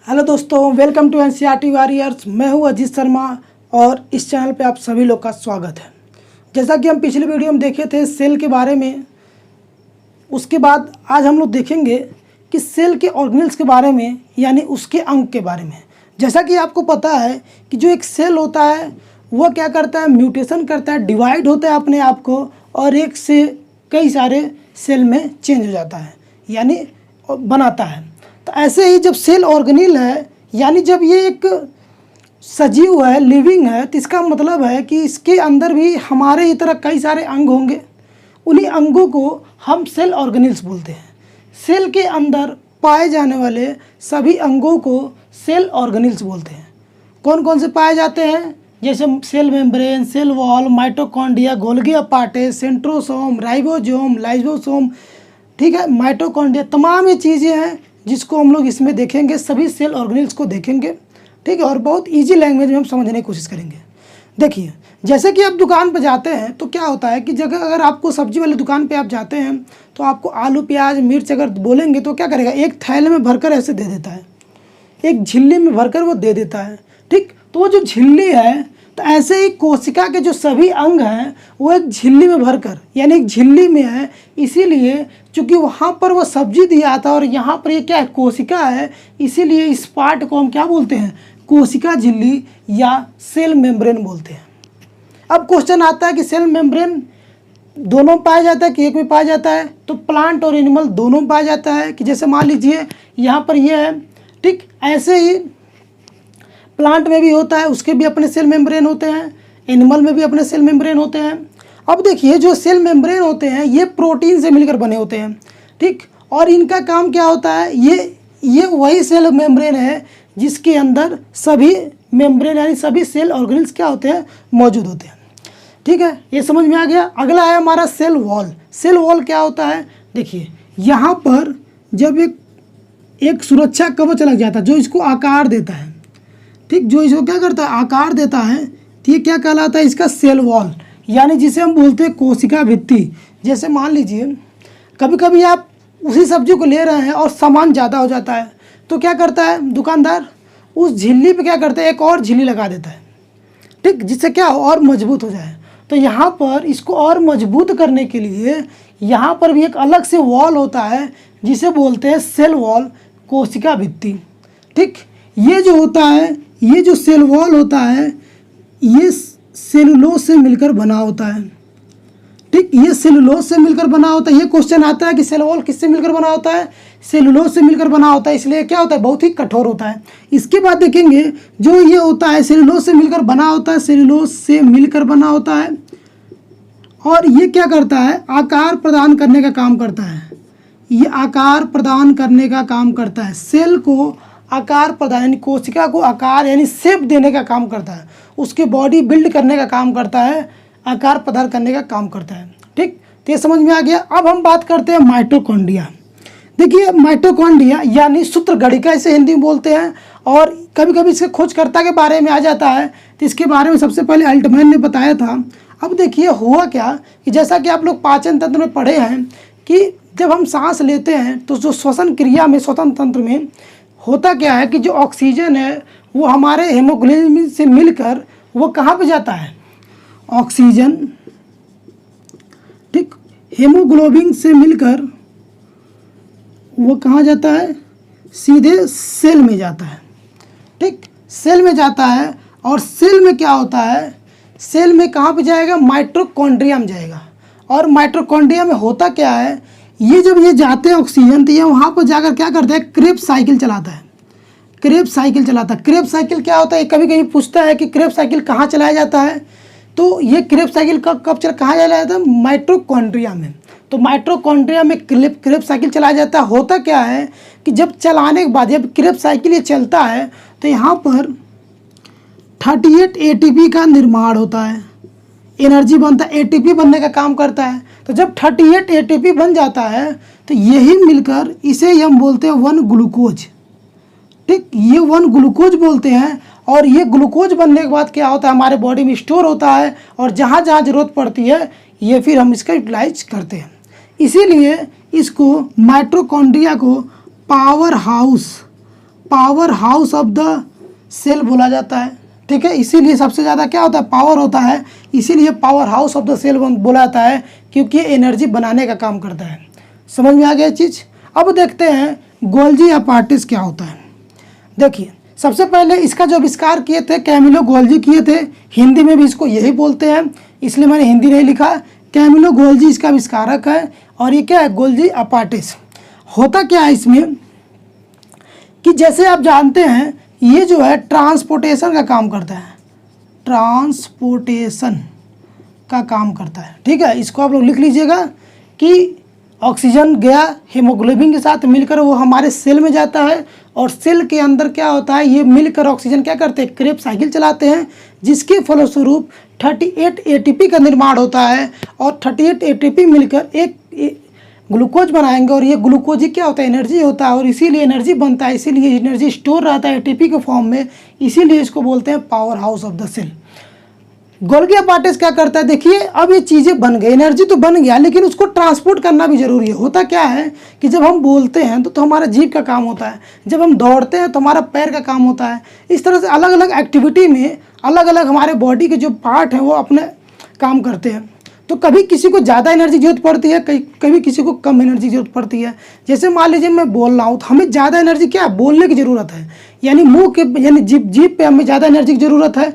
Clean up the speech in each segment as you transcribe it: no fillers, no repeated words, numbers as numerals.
Hello दोस्तों, welcome to NCERT warriors. मैं हूं अजीत शर्मा और इस चैनल पे आप सभी लोग का स्वागत है। जैसा कि हम पिछले वीडियो में देखे थे सेल के बारे में, उसके बाद आज हम लोग देखेंगे कि सेल के ऑर्गेनेल्स के बारे में, यानी उसके अंग के बारे में। जैसा कि आपको पता है कि जो एक सेल होता है वह क्या करता है, म्यूटेशन करता है, डिवाइड होता है अपने आप को और एक से कई सारे सेल में चेंज हो जाता है, यानी बनाता है। तो ऐसे ही जब सेल ऑर्गेनेल है, यानी जब ये एक सजीव है, लिविंग है, तो इसका मतलब है कि इसके अंदर भी हमारे ही तरह कई सारे अंग होंगे। उन्हीं अंगों को हम सेल ऑर्गेनेल्स बोलते हैं। सेल के अंदर पाए जाने वाले सभी अंगों को सेल ऑर्गेनेल्स बोलते हैं। कौन कौन से पाए जाते हैं? जैसे cell membrane, cell wall, mitochondria, Golgi apparatus, centrosome, ribosome, lysosome, ठीक है, माइटोकॉन्ड्रिया, तमाम ये चीज़ें हैं जिसको हम लोग इसमें देखेंगे। सभी सेल ऑर्गेनेल्स को देखेंगे, ठीक है, और बहुत इजी लैंग्वेज में हम समझने की कोशिश करेंगे। देखिए, जैसे कि आप दुकान पर जाते हैं तो क्या होता है कि जगह अगर आपको सब्जी वाली दुकान पे आप जाते हैं तो आपको आलू, प्याज, मिर्च अगर बोलेंगे तो क्या करेगा, एक थैले में भरकर ऐसे दे देता है, एक झिल्ली में भरकर वो दे देता है, ठीक। तो वो जो झिल्ली है, तो ऐसे ही कोशिका के जो सभी अंग हैं वो एक झिल्ली में भरकर, यानी एक झिल्ली में है। इसीलिए चूँकि वहाँ पर वो सब्जी दिया था और यहाँ पर ये क्या है, कोशिका है, इसीलिए इस पार्ट को हम क्या बोलते हैं, कोशिका झिल्ली या सेल मेम्ब्रेन बोलते हैं। अब क्वेश्चन आता है कि सेल मेम्ब्रेन दोनों पाया जाता है कि एक में पाया जाता है? तो प्लांट और एनिमल दोनों में पाया जाता है। कि जैसे मान लीजिए यहाँ पर ये है, ठीक, ऐसे ही प्लांट में भी होता है, उसके भी अपने सेल मेम्ब्रेन होते हैं, एनिमल में भी अपने सेल मेम्ब्रेन होते हैं। अब देखिए, जो सेल मेम्ब्रेन होते हैं ये प्रोटीन से मिलकर बने होते हैं, ठीक, और इनका काम क्या होता है, ये वही सेल मेम्ब्रेन है जिसके अंदर सभी मेम्ब्रेन यानी सभी सेल ऑर्गेनेल्स क्या होते हैं, मौजूद होते हैं, ठीक है। ये समझ में आ गया। अगला है हमारा सेल वॉल। सेल वॉल क्या होता है? देखिए, यहाँ पर जब एक सुरक्षा कवच लग जाता है जो इसको आकार देता है, ठीक, जो इसको क्या करता है, आकार देता है, तो ये क्या कहलाता है, इसका सेल वॉल, यानी जिसे हम बोलते हैं कोशिका भित्ति। जैसे मान लीजिए कभी कभी आप उसी सब्जी को ले रहे हैं और सामान ज़्यादा हो जाता है, तो क्या करता है दुकानदार, उस झिल्ली पे क्या करता है, एक और झिल्ली लगा देता है, ठीक, जिससे क्या हो, और मजबूत हो जाए। तो यहाँ पर इसको और मजबूत करने के लिए यहाँ पर भी एक अलग से वॉल होता है जिसे बोलते हैं सेल वॉल, कोशिका भित्ति, ठीक। ये जो होता है, ये जो सेल वॉल होता है ये सेलुलोज से मिलकर बना होता है, ठीक, ये सेलुलोज से मिलकर बना होता है। ये क्वेश्चन आता है कि सेल वॉल किससे मिलकर बना होता है? सेलुलोज से मिलकर बना होता है, इसलिए क्या होता है, बहुत ही कठोर होता है। इसके बाद देखेंगे जो ये होता है सेलुलोज से मिलकर बना होता है, सेलुलोज से मिलकर बना होता है, और ये क्या करता है, आकार प्रदान करने का काम करता है। ये आकार प्रदान करने का काम करता है, सेल को आकार प्रदान यानी कोशिका को आकार यानी शेप देने का काम करता है, उसके बॉडी बिल्ड करने का काम करता है, आकार प्रदान करने का काम करता है, ठीक। तो ये समझ में आ गया। अब हम बात करते हैं माइटोकॉन्ड्रिया। देखिए, माइटोकॉन्ड्रिया यानी सूत्रगणिका इसे हिंदी में बोलते हैं, और कभी कभी इसके खोजकर्ता के बारे में आ जाता है, तो इसके बारे में सबसे पहले अल्टमैन ने बताया था। अब देखिए हुआ क्या कि जैसा कि आप लोग पाचन तंत्र में पढ़े हैं कि जब हम सांस लेते हैं तो जो श्वसन क्रिया में, श्वसन तंत्र में होता क्या है कि जो ऑक्सीजन है वो हमारे हेमोग्लोबिन से मिलकर वो कहाँ पे जाता है, ऑक्सीजन, ठीक, हेमोग्लोबिन से मिलकर वो कहाँ जाता है, सीधे सेल में जाता है, ठीक, सेल में जाता है। और सेल में क्या होता है, सेल में कहाँ पे जाएगा, माइटोकॉन्ड्रिया में जाएगा। और माइटोकॉन्ड्रिया में होता क्या है, ये जब ये जाते हैं ऑक्सीजन, तो ये वहाँ पर जाकर क्या करता है, क्रेब्स साइकिल चलाता है, क्रेब्स साइकिल चलाता है। क्रेब्स साइकिल क्या होता है, कभी कभी पूछता है कि क्रेब्स साइकिल कहाँ चलाया जाता है, तो ये क्रेब्स साइकिल कहाँ चलाया जाता है, माइटोकॉन्ड्रिया में। तो माइटोकॉन्ड्रिया में क्रेब्स साइकिल चलाया जाता है। होता क्या है कि जब चलाने के बाद जब क्रेब्स साइकिल ये चलता है तो यहाँ पर 38 ATP का निर्माण होता है, एनर्जी बनता है, ATP बनने का काम करता है। तो जब 38 ATP बन जाता है तो यही मिलकर इसे हम बोलते हैं 1 ग्लूकोज, ठीक, ये 1 ग्लूकोज बोलते हैं। और ये ग्लूकोज बनने के बाद क्या होता है, हमारे बॉडी में स्टोर होता है, और जहाँ जहाँ ज़रूरत पड़ती है ये फिर हम इसका यूटिलाइज करते हैं। इसीलिए इसको माइटोकॉन्ड्रिया को power house power house of the cell बोला जाता है। ठीक है, इसीलिए सबसे ज़्यादा क्या होता है, पावर होता है, इसीलिए power house of the cell बोला जाता है, क्योंकि ये एनर्जी बनाने का काम करता है। समझ में आ गया चीज़। अब देखते हैं गोल्जी अपार्टिस क्या होता है। देखिए, सबसे पहले इसका जो आविष्कार किए थे कैमिलो गोल्जी किए थे। हिंदी में भी इसको यही बोलते हैं, इसलिए मैंने हिंदी नहीं लिखा। कैमिलो गोल्जी इसका आविष्कारक है। और ये क्या है, गोल्जी अपार्टिस। होता क्या है इसमें कि जैसे आप जानते हैं ये जो है ट्रांसपोर्टेशन का काम करता है, ट्रांसपोर्टेशन का काम करता है। ठीक है, इसको आप लोग लिख लीजिएगा कि ऑक्सीजन गया हीमोग्लोबिन के साथ मिलकर वो हमारे सेल में जाता है, और सेल के अंदर क्या होता है, ये मिलकर ऑक्सीजन क्या करते हैं, क्रेब साइकिल चलाते हैं, जिसके फलस्वरूप 38 एटीपी का निर्माण होता है। और 38 एटीपी मिलकर एक ग्लूकोज बनाएंगे, और ये ग्लूकोज ही क्या होता है, एनर्जी होता है, और इसीलिए एनर्जी बनता है, इसीलिए एनर्जी स्टोर रहता है एटीपी के फॉर्म में, इसीलिए इसको बोलते हैं power house of the cell. Golgi apparatus क्या करता है, देखिए अब ये चीज़ें बन गई, एनर्जी तो बन गया, लेकिन उसको ट्रांसपोर्ट करना भी जरूरी है। होता क्या है कि जब हम बोलते हैं तो हमारा जीभ का काम होता है, जब हम दौड़ते हैं तो हमारा पैर का काम होता है। इस तरह से अलग अलग एक्टिविटी में अलग अलग हमारे बॉडी के जो पार्ट हैं वो अपने काम करते हैं। तो कभी किसी को ज़्यादा एनर्जी की जरूरत पड़ती है, कभी किसी को कम एनर्जी की जरूरत पड़ती है। जैसे मान लीजिए मैं बोल रहा हूँ तो हमें ज़्यादा एनर्जी क्या है, बोलने की ज़रूरत है, यानी मुंह के यानी जीभ पे हमें ज़्यादा एनर्जी की ज़रूरत है।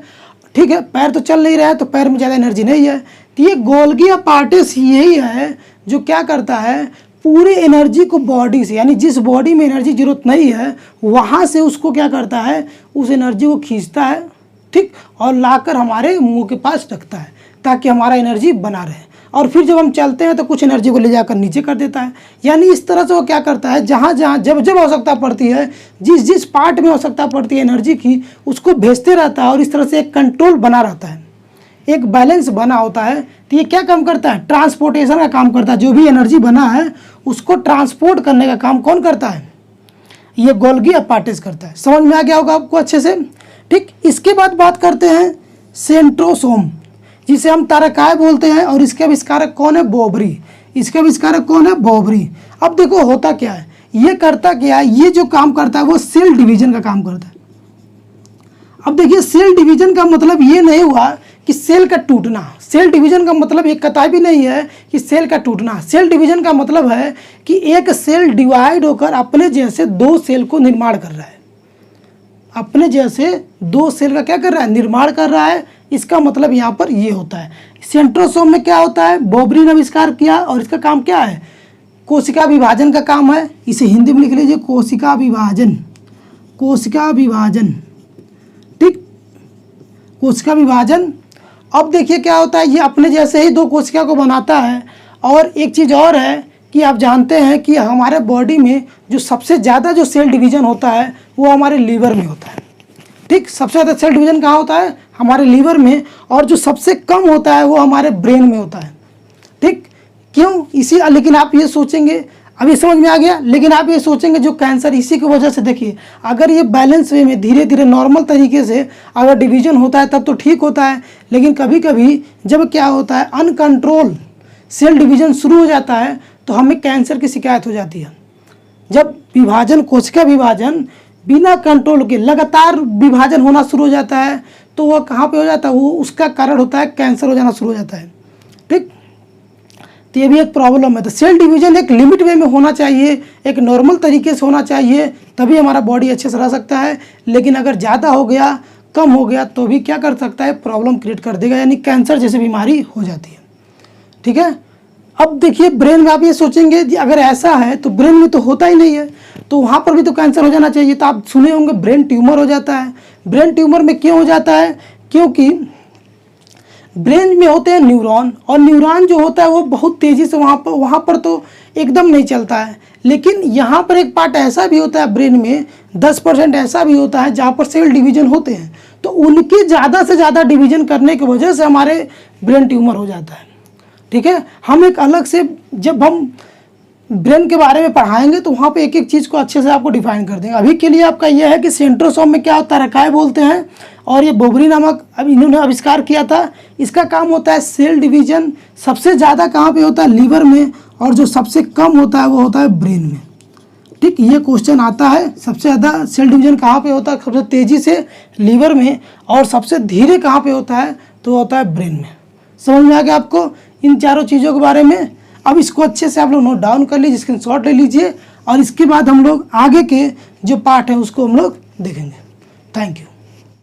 ठीक है, पैर तो चल नहीं रहा है तो पैर में ज़्यादा एनर्जी नहीं है। तो ये गोल्गी अपार्टिस यही है जो क्या करता है, पूरी एनर्जी को बॉडी से, यानी जिस बॉडी में एनर्जी जरूरत नहीं है वहाँ से उसको क्या करता है, उस एनर्जी को खींचता है, ठीक, और लाकर हमारे मुंह के पास रखता है ताकि हमारा एनर्जी बना रहे। और फिर जब हम चलते हैं तो कुछ एनर्जी को ले जाकर नीचे कर देता है। यानी इस तरह से वो क्या करता है, जहाँ जहाँ जब जब आवश्यकता पड़ती है, जिस जिस पार्ट में आवश्यकता पड़ती है एनर्जी की, उसको भेजते रहता है, और इस तरह से एक कंट्रोल बना रहता है, एक बैलेंस बना होता है। तो ये क्या काम करता है, ट्रांसपोर्टेशन का काम करता है। जो भी एनर्जी बना है उसको ट्रांसपोर्ट करने का काम कौन करता है, ये गोल्गी अपार्टिस करता है। समझ में आ गया होगा आपको अच्छे से। ठीक, इसके बाद बात करते हैं सेंट्रोसोम, जिसे हम तारकाय बोलते हैं, और इसके आविष्कारक कौन है, बोबरी। इसके आविष्कारक कौन है, बोबरी। अब देखो होता क्या है, ये करता क्या है, ये जो काम करता है वो सेल डिवीजन का काम करता है। अब देखिए सेल डिवीजन का मतलब ये नहीं हुआ कि सेल का टूटना, सेल डिवीजन का मतलब एक कतई भी नहीं है कि सेल का टूटना। सेल डिवीजन का मतलब है कि एक सेल डिवाइड होकर अपने जैसे दो सेल को निर्माण कर रहा है, अपने जैसे दो सेल का क्या कर रहा है, निर्माण कर रहा है। इसका मतलब यहाँ पर ये होता है। सेंट्रोसोम में क्या होता है, बोबरी ने आविष्कार किया, और इसका काम क्या है, कोशिका विभाजन का काम है। इसे हिंदी में लिख लीजिए, कोशिका विभाजन, कोशिका विभाजन। ठीक, कोशिका विभाजन। अब देखिए क्या होता है, ये अपने जैसे ही दो कोशिका को बनाता है। और एक चीज़ और है कि आप जानते हैं कि हमारे बॉडी में जो सबसे ज़्यादा जो सेल डिवीज़न होता है वो हमारे लीवर में होता है। ठीक, सबसे ज़्यादा सेल डिवीज़न कहाँ होता है, हमारे लीवर में, और जो सबसे कम होता है वो हमारे ब्रेन में होता है। ठीक, क्यों, इसी, लेकिन आप ये सोचेंगे, अभी समझ में आ गया, लेकिन आप ये सोचेंगे जो कैंसर इसी की वजह से, देखिए अगर ये बैलेंस वे में धीरे धीरे नॉर्मल तरीके से अगर डिवीज़न होता है तब तो ठीक होता है। लेकिन कभी कभी जब क्या होता है, अनकंट्रोल सेल डिवीज़न शुरू हो जाता है तो हमें कैंसर की शिकायत हो जाती है। जब विभाजन, कोशिका विभाजन बिना कंट्रोल के लगातार विभाजन होना शुरू हो जाता है तो वह कहाँ पे हो जाता है, वो उसका कारण होता है कैंसर हो जाना शुरू हो जाता है। ठीक, तो ये भी एक प्रॉब्लम है। तो सेल डिवीज़न एक लिमिट वे में होना चाहिए, एक नॉर्मल तरीके से होना चाहिए, तभी हमारा बॉडी अच्छे से रह सकता है। लेकिन अगर ज़्यादा हो गया, कम हो गया तो भी क्या कर सकता है, प्रॉब्लम क्रिएट कर देगा, यानी कैंसर जैसी बीमारी हो जाती है। ठीक है, अब देखिए ब्रेन में आप ये सोचेंगे कि अगर ऐसा है तो ब्रेन में तो होता ही नहीं है, तो वहाँ पर भी तो कैंसर हो जाना चाहिए। तो आप सुने होंगे ब्रेन ट्यूमर हो जाता है। ब्रेन ट्यूमर में क्यों हो जाता है, क्योंकि ब्रेन में होते हैं न्यूरॉन, और न्यूरॉन जो होता है वो बहुत तेज़ी से वहाँ पर तो एकदम नहीं चलता है। लेकिन यहाँ पर एक पार्ट ऐसा भी होता है ब्रेन में, 10% ऐसा भी होता है जहाँ पर सेल डिवीज़न होते हैं, तो उनके ज़्यादा से ज़्यादा डिवीज़न करने की वजह से हमारे ब्रेन ट्यूमर हो जाता है। ठीक है, हम एक अलग से जब हम ब्रेन के बारे में पढ़ाएंगे तो वहाँ पे एक एक चीज़ को अच्छे से आपको डिफाइन कर देंगे। अभी के लिए आपका यह है कि सेंट्रोसोम में क्या होता है, रकाय बोलते हैं, और ये बोबरी नामक अब इन्होंने आविष्कार किया था। इसका काम होता है सेल डिवीज़न। सबसे ज़्यादा कहाँ पे होता है, लीवर में, और जो सबसे कम होता है वो होता है ब्रेन में। ठीक, ये क्वेश्चन आता है। सबसे ज़्यादा सेल डिवीजन कहाँ पे होता है? सबसे तेज़ी से लीवर में, और सबसे धीरे कहाँ पे होता है? तो होता है ब्रेन में। समझ में आ गया आपको इन चारों चीज़ों के बारे में? अब इसको अच्छे से आप लोग नोट डाउन कर लीजिए, स्क्रीनशॉट ले लीजिए, और इसके बाद हम लोग आगे के जो पार्ट है उसको हम लोग देखेंगे। Thank you.